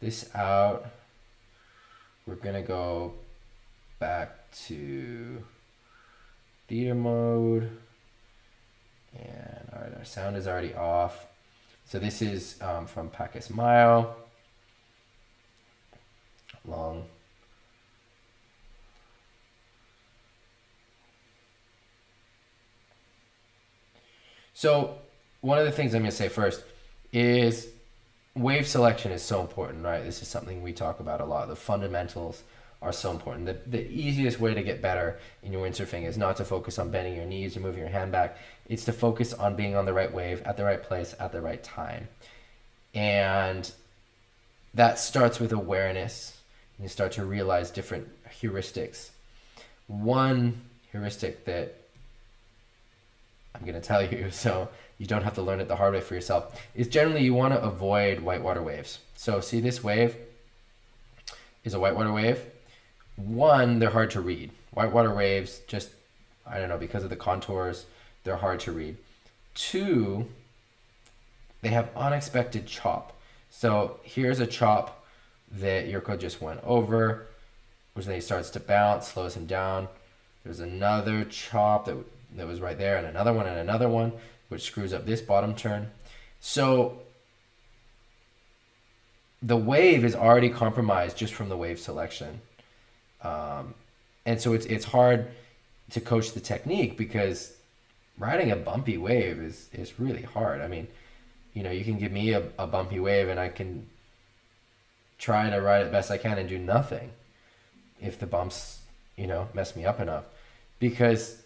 this out. We're gonna go back to theater mode, and all right, our sound is already off. So this is from Pact Mayo. Long. So one of the things I'm going to say first is wave selection is so important, right? This is something we talk about a lot. The fundamentals are so important. The easiest way to get better in your windsurfing is not to focus on bending your knees or moving your hand back. It's to focus on being on the right wave at the right place at the right time. And that starts with awareness. You start to realize different heuristics. One heuristic that I'm going to tell you, so you don't have to learn it the hard way for yourself, is generally you want to avoid whitewater waves. So see, this wave is a whitewater wave. One, they're hard to read. Whitewater waves, just, I don't know, because of the contours, they're hard to read. Two, they have unexpected chop. So here's a chop that Yurko just went over, which then he starts to bounce, slows him down. There's another chop that was right there, and another one, which screws up this bottom turn. So the wave is already compromised just from the wave selection. And so it's hard to coach the technique because riding a bumpy wave is really hard. I mean, you know, you can give me a bumpy wave and I can try to ride it best I can and do nothing if the bumps, you know, mess me up enough. Because,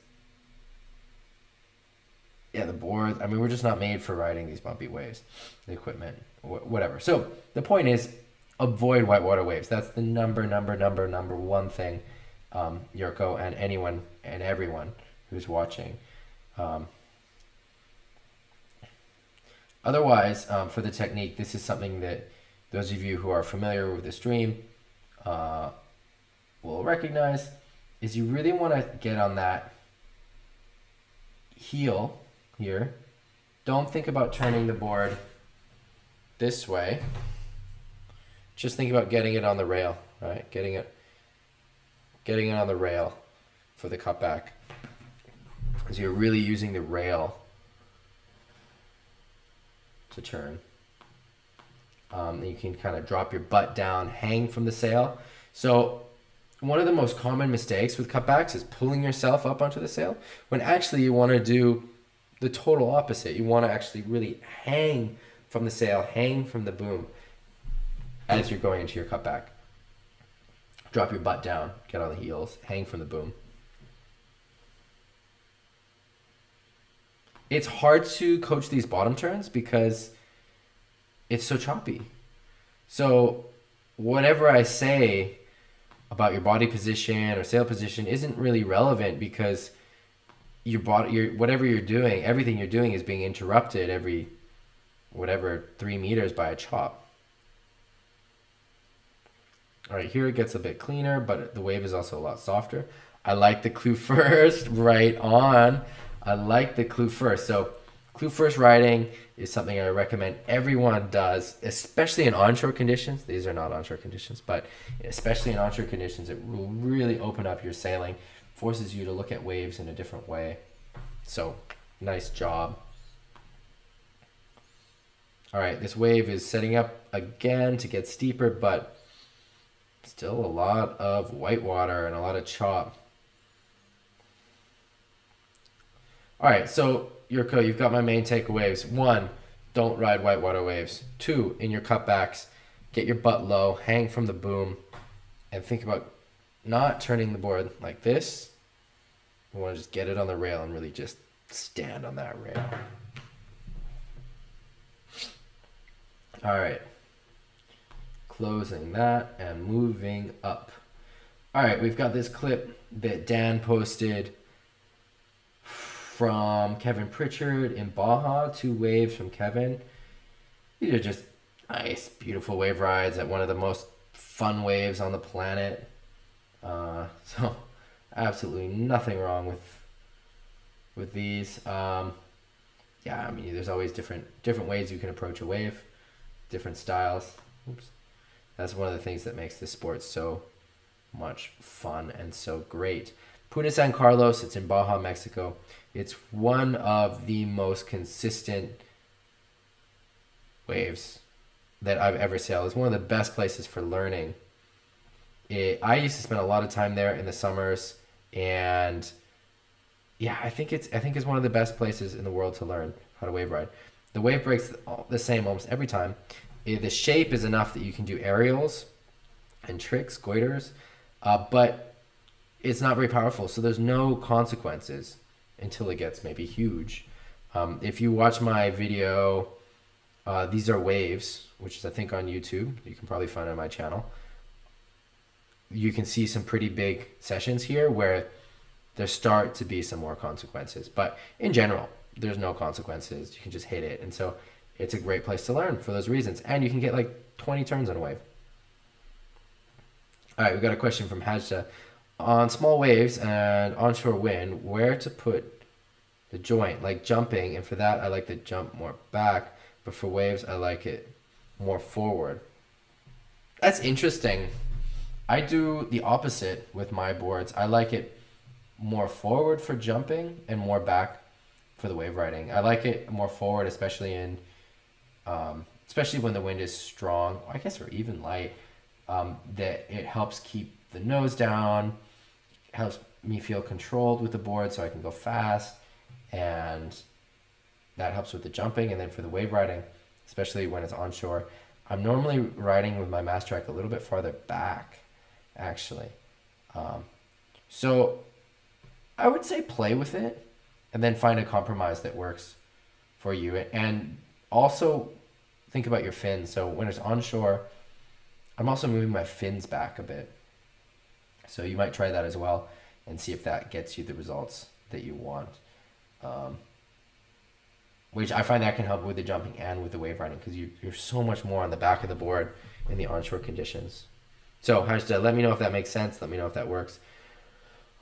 yeah, the board, I mean, we're just not made for riding these bumpy waves, the equipment, whatever. So the point is, avoid whitewater waves. That's the number one thing, Yurko and anyone and everyone who's watching. Otherwise, for the technique, this is something that those of you who are familiar with the stream will recognize, is you really want to get on that heel here. Don't think about turning the board this way. Just think about getting it on the rail, right? Getting it on the rail for the cutback. So you're really using the rail to turn. You can kind of drop your butt down, hang from the sail. So one of the most common mistakes with cutbacks is pulling yourself up onto the sail, when actually you want to do the total opposite. You want to actually really hang from the sail, hang from the boom as you're going into your cutback. Drop your butt down, get on the heels, hang from the boom. It's hard to coach these bottom turns because it's so choppy. So whatever I say about your body position or sail position isn't really relevant because your body, whatever you're doing, everything you're doing is being interrupted every 3 meters by a chop. All right, here it gets a bit cleaner, but the wave is also a lot softer. I like the clue first, right on. I like the clue first. So clue first riding is something I recommend everyone does, especially in onshore conditions. These are not onshore conditions, but especially in onshore conditions, it will really open up your sailing, forces you to look at waves in a different way. So nice job. All right, this wave is setting up again to get steeper, but still a lot of whitewater and a lot of chop. All right, so Yurko, you've got my main takeaways. 1, don't ride whitewater waves. 2, in your cutbacks, get your butt low, hang from the boom, and think about not turning the board like this. You want to just get it on the rail and really just stand on that rail. All right, closing that and moving up. All right, we've got this clip that Dan posted from Kevin Pritchard in Baja, 2 waves from Kevin. These are just nice, beautiful wave rides at one of the most fun waves on the planet. So absolutely nothing wrong with these. Yeah, I mean, there's always different ways you can approach a wave, different styles. Oops. That's one of the things that makes this sport so much fun and so great. Punta San Carlos, it's in Baja, Mexico. It's one of the most consistent waves that I've ever sailed. It's one of the best places for learning. I used to spend a lot of time there in the summers, and yeah, I think it's one of the best places in the world to learn. how to wave ride. The wave break's the same almost every time. The shape is enough that you can do aerials and tricks, goiters, but it's not very powerful. So there's no consequences until it gets maybe huge. If you watch my video, These Are Waves, which is I think on YouTube, you can probably find it on my channel. You can see some pretty big sessions here where there start to be some more consequences. But in general, there's no consequences. You can just hit it. And so it's a great place to learn for those reasons. And you can get like 20 turns on a wave. All right, we got a question from Hajda. On small waves and onshore wind, where to put the joint, like jumping? And for that, I like to jump more back. But for waves, I like it more forward. That's interesting. I do the opposite with my boards. I like it more forward for jumping and more back for the wave riding. I like it more forward, especially especially when the wind is strong, I guess, or even light. That it helps keep the nose down, helps me feel controlled with the board so I can go fast, and that helps with the jumping. And then for the wave riding, especially when it's onshore, I'm normally riding with my mast track a little bit farther back, actually. So I would say play with it and then find a compromise that works for you. And also think about your fins. So when it's onshore, I'm also moving my fins back a bit. So you might try that as well and see if that gets you the results that you want. Which I find that can help with the jumping and with the wave riding, because you're so much more on the back of the board in the onshore conditions. So Hajda, let me know if that makes sense. Let me know if that works.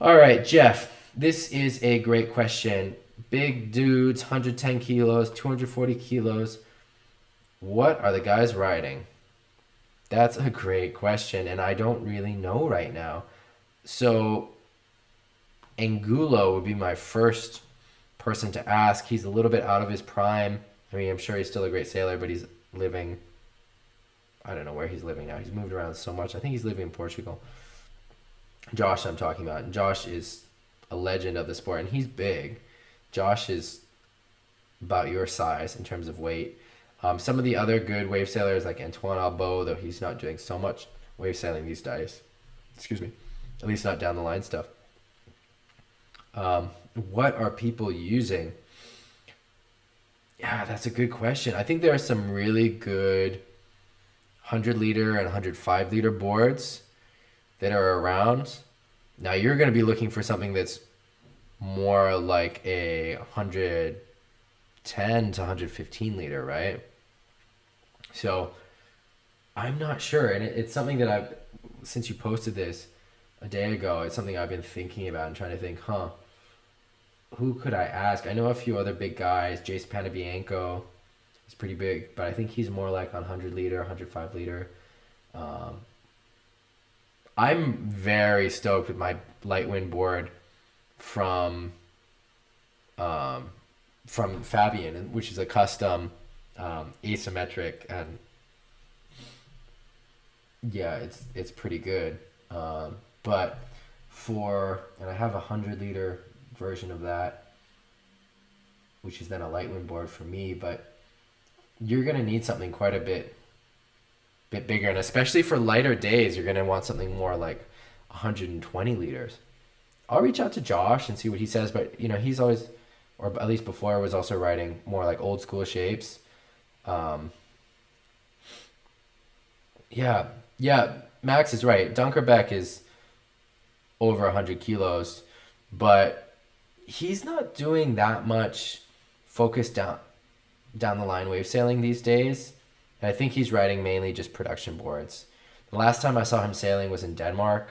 All right, Jeff, this is a great question. Big dudes, 110 kilos, 240 kilos. What are the guys riding? That's a great question, and I don't really know right now. So Angulo would be my first person to ask. He's a little bit out of his prime. I mean, I'm sure he's still a great sailor, but he's living, I don't know where he's living now. He's moved around so much. I think he's living in Portugal. Josh, I'm talking about. And Josh is a legend of the sport, and he's big. Josh is about your size in terms of weight. Some of the other good wave sailors, like Antoine Albo, though he's not doing so much wave sailing these days. Excuse me. At least not down the line stuff. What are people using? Yeah, that's a good question. I think there are some really good 100-liter and 105-liter boards that are around. Now, you're going to be looking for something that's more like a 110 to 115 liter, right? So I'm not sure. And it's something that since you posted this a day ago, it's something I've been thinking about and trying to think, who could I ask? I know a few other big guys. Jace Panabianco is pretty big, but I think he's more like on 100 liter, 105 liter. I'm very stoked with my light wind board from Fabian, which is a custom asymmetric, and yeah, it's pretty good. But and I have a 100-liter version of that, which is then a light wind board for me, but you're gonna need something quite a bit bigger, and especially for lighter days, you're gonna want something more like 120 liters. I'll reach out to Josh and see what he says, but he's always, or at least before, was also riding more like old school shapes. Yeah, Max is right. Dunkerbeck is over 100 kilos, but he's not doing that much focused down the line wave sailing these days. And I think he's riding mainly just production boards. The last time I saw him sailing was in Denmark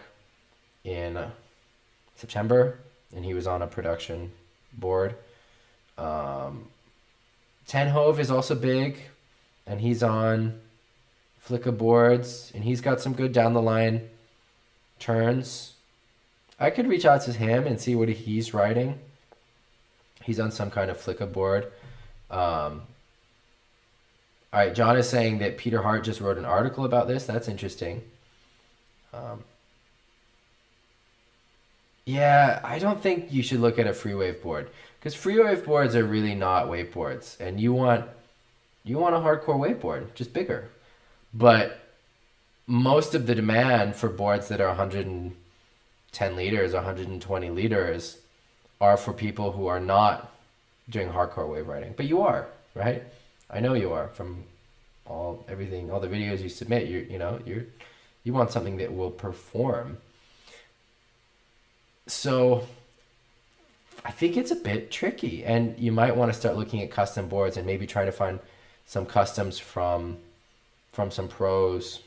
in September, and he was on a production board. Tenhove is also big, and he's on Flicka boards, and he's got some good down the line turns. I could reach out to him and see what he's riding. He's on some kind of Flicka board. All right, John is saying that Peter Hart just wrote an article about this. That's interesting. Yeah, I don't think you should look at a free wave board, Because free wave boards are really not wakeboards, and you want a hardcore wakeboard, just bigger. But most of the demand for boards that are 110 liters, 120 liters, are for people who are not doing hardcore wave riding. But you are, right? I know you are from all the videos you submit. You want something that will perform. So I think it's a bit tricky, and you might want to start looking at custom boards and maybe trying to find some customs from some pros.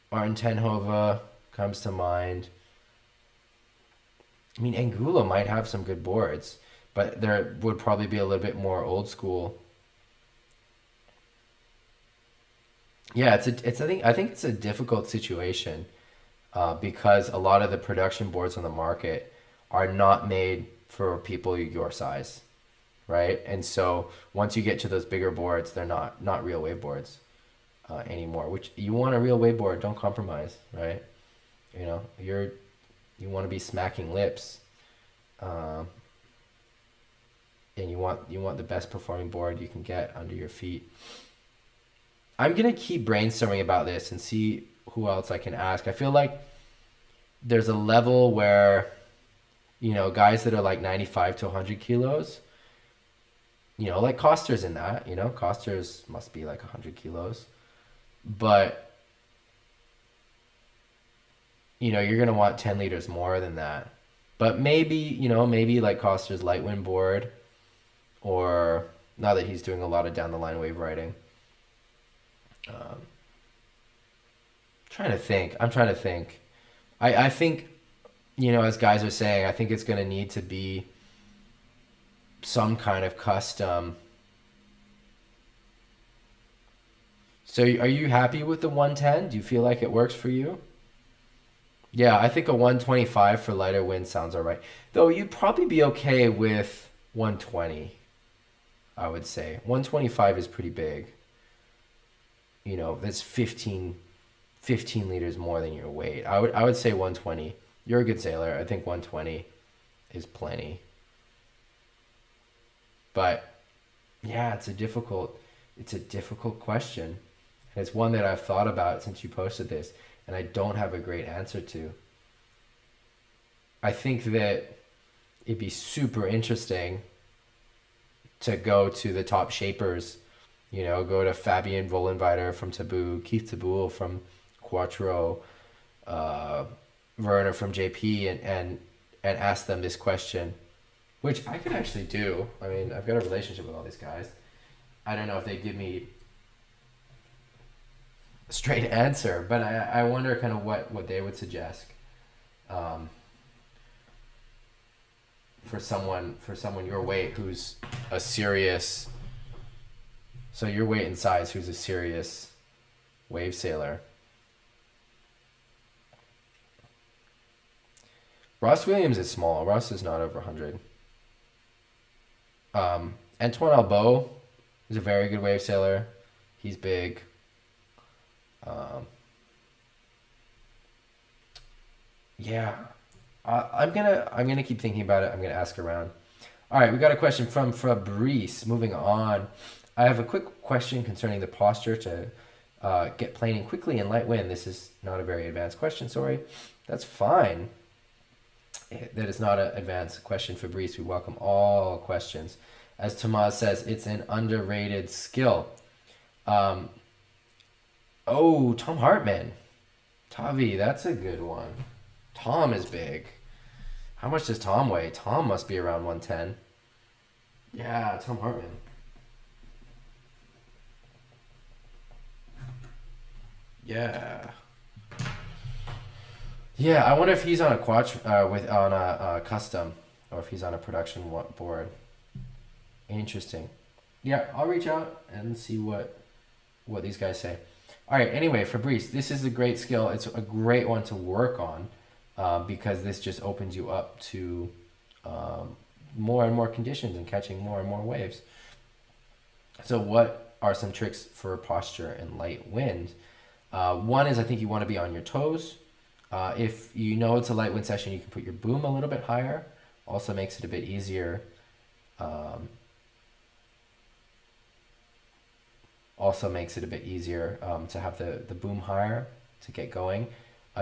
Martin Tenhova comes to mind. I mean, Anguilla might have some good boards, but there would probably be a little bit more old school. Yeah, I think it's a difficult situation because a lot of the production boards on the market are not made for people your size, right? And so once you get to those bigger boards, they're not real wave boards anymore. Which you want a real wave board, don't compromise, right? You want to be smacking lips, and you want the best performing board you can get under your feet. I'm gonna keep brainstorming about this and see who else I can ask. I feel like there's a level where, guys that are like 95 to 100 kilos, like Koster's in that, Koster's must be like 100 kilos. But, you're going to want 10 liters more than that. But maybe like Koster's light wind board, or now that he's doing a lot of down the line wave riding. I'm trying to think. I think, as guys are saying, I think it's going to need to be some kind of custom. So are you happy with the 110? Do you feel like it works for you? Yeah, I think a 125 for lighter wind sounds all right. Though you'd probably be okay with 120, I would say. 125 is pretty big. That's 15 liters more than your weight. I would say 120. You're a good sailor. I think 120 is plenty. But yeah, it's a difficult question. And it's one that I've thought about since you posted this, and I don't have a great answer to. I think that it'd be super interesting to go to the top shapers, go to Fabian Vollenweider from Taboo, Keith Taboo from Quattro, Werner from JP, and ask them this question, which I could actually do. I mean, I've got a relationship with all these guys. I don't know if they give me a straight answer, but I wonder kind of what they would suggest for someone your weight who's a serious, so your weight and size, who's a serious wave sailor. Ross Williams is small. Ross is not over 100. Antoine Albeau is a very good wave sailor. He's big. Yeah, I'm gonna keep thinking about it. I'm gonna ask around. All right, we got a question from Fabrice. Moving on, I have a quick question concerning the posture to get planing quickly in light wind. This is not a very advanced question. Sorry, that's fine. That is not an advanced question, Fabrice. We welcome all questions. As Tomas says, it's an underrated skill. Oh, Tom Hartman. Tavi, that's a good one. Tom is big. How much does Tom weigh? Tom must be around 110. Yeah, Tom Hartman. Yeah. Yeah, I wonder if he's on a on a custom, or if he's on a production board. Interesting. Yeah, I'll reach out and see what these guys say. All right. Anyway, Fabrice, this is a great skill. It's a great one to work on because this just opens you up to more and more conditions and catching more and more waves. So, what are some tricks for posture in light wind? One is I think you want to be on your toes. If you know it's a light wind session, you can put your boom a little bit higher also makes it a bit easier. To have the boom higher to get going.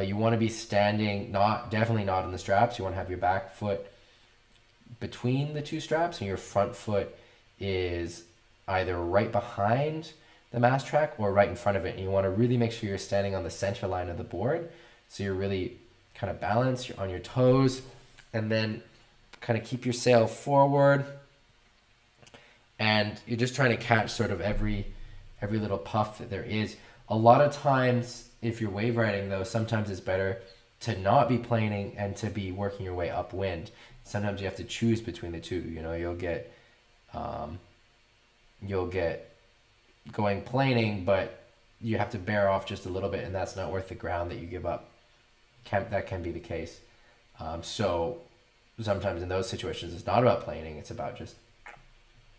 You want to be standing, definitely not on the straps. You want to have your back foot between the two straps, and your front foot is either right behind the mast track or right in front of it. And you want to really make sure you're standing on the center line of the board, so you're really kind of balanced, you're on your toes, and then kind of keep your sail forward, and you're just trying to catch sort of every little puff that there is. A lot of times, if you're wave riding though, sometimes it's better to not be planing and to be working your way upwind. Sometimes you have to choose between the two. You know, you'll get going planing, but you have to bear off just a little bit, and that's not worth the ground that you give up. That can be the case. So sometimes in those situations, it's not about planing, it's about just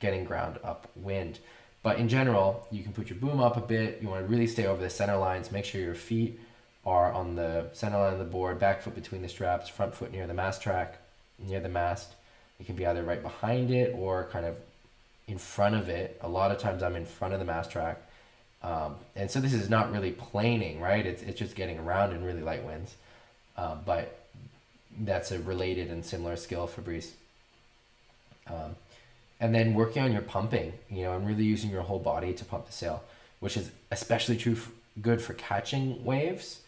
getting ground upwind. But in general, you can put your boom up a bit. You want to really stay over the center lines. Make sure your feet are on the center line of the board, back foot between the straps, front foot near the mast track, near the mast. It can be either right behind it or kind of in front of it. A lot of times I'm in front of the mast track. And so this is not really planing, right? It's just getting around in really light winds. But that's a related and similar skill, Fabrice. And then working on your pumping, and really using your whole body to pump the sail, which is especially good for catching waves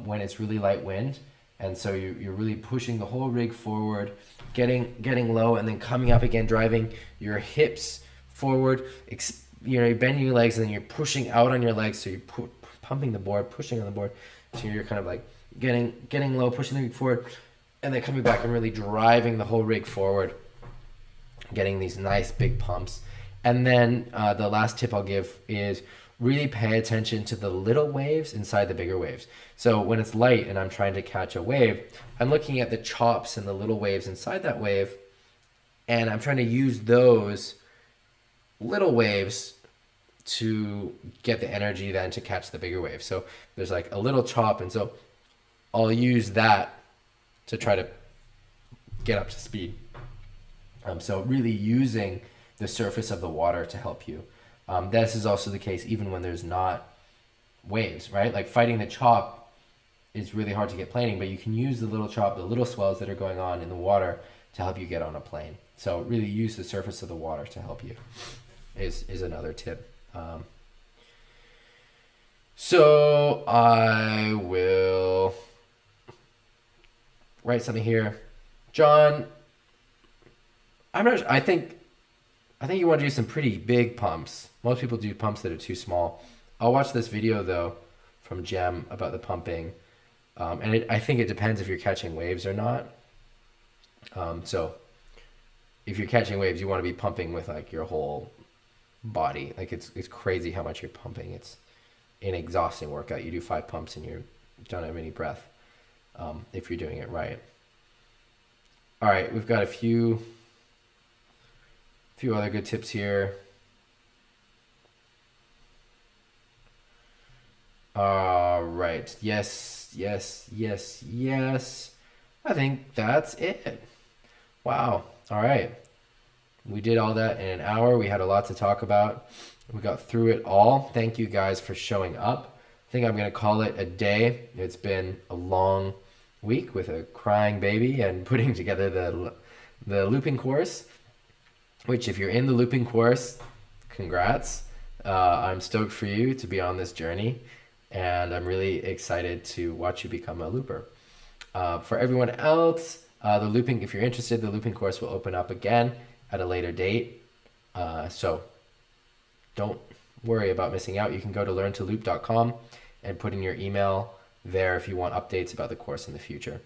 when it's really light wind. And so you're really pushing the whole rig forward, getting low, and then coming up again, driving your hips forward. You're bending your legs, and then you're pushing out on your legs. So you're pumping the board, pushing on the board. So you're kind of like getting low, pushing the rig forward, and then coming back and really driving the whole rig forward, getting these nice big pumps. And then the last tip I'll give is really pay attention to the little waves inside the bigger waves. So when it's light and I'm trying to catch a wave, I'm looking at the chops and the little waves inside that wave, and I'm trying to use those little waves to get the energy then to catch the bigger wave. So there's like a little chop, and so I'll use that to try to get up to speed. So really using the surface of the water to help you. This is also the case even when there's not waves, right? Like fighting the chop is really hard to get planing, but you can use the little chop, the little swells that are going on in the water to help you get on a plane. So really use the surface of the water to help you is another tip. So I will write something here. John, I think you want to do some pretty big pumps. Most people do pumps that are too small. I'll watch this video though from Jem about the pumping, and I think it depends if you're catching waves or not. So if you're catching waves, you want to be pumping with like your whole body. Like it's crazy how much you're pumping. It's an exhausting workout. You do 5 pumps and you don't have any breath if you're doing it right. All right, we've got a few other good tips here. All right. Yes. I think that's it. Wow. All right. We did all that in an hour. We had a lot to talk about. We got through it all. Thank you guys for showing up. I think I'm going to call it a day. It's been a long week with a crying baby and putting together the looping course, which if you're in the looping course, congrats. I'm stoked for you to be on this journey, and I'm really excited to watch you become a looper. For everyone else, the looping, if you're interested, the looping course will open up again at a later date. So don't worry about missing out. You can go to learntoloop.com and put in your email there if you want updates about the course in the future.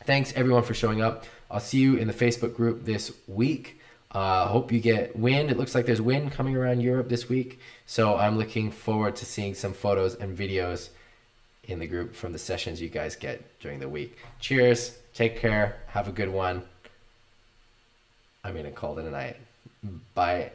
Thanks everyone for showing up. I'll see you in the Facebook group this week. Hope you get wind. It looks like there's wind coming around Europe this week. So I'm looking forward to seeing some photos and videos in the group from the sessions you guys get during the week. Cheers. Take care. Have a good one. I'm going to call it a night. Bye.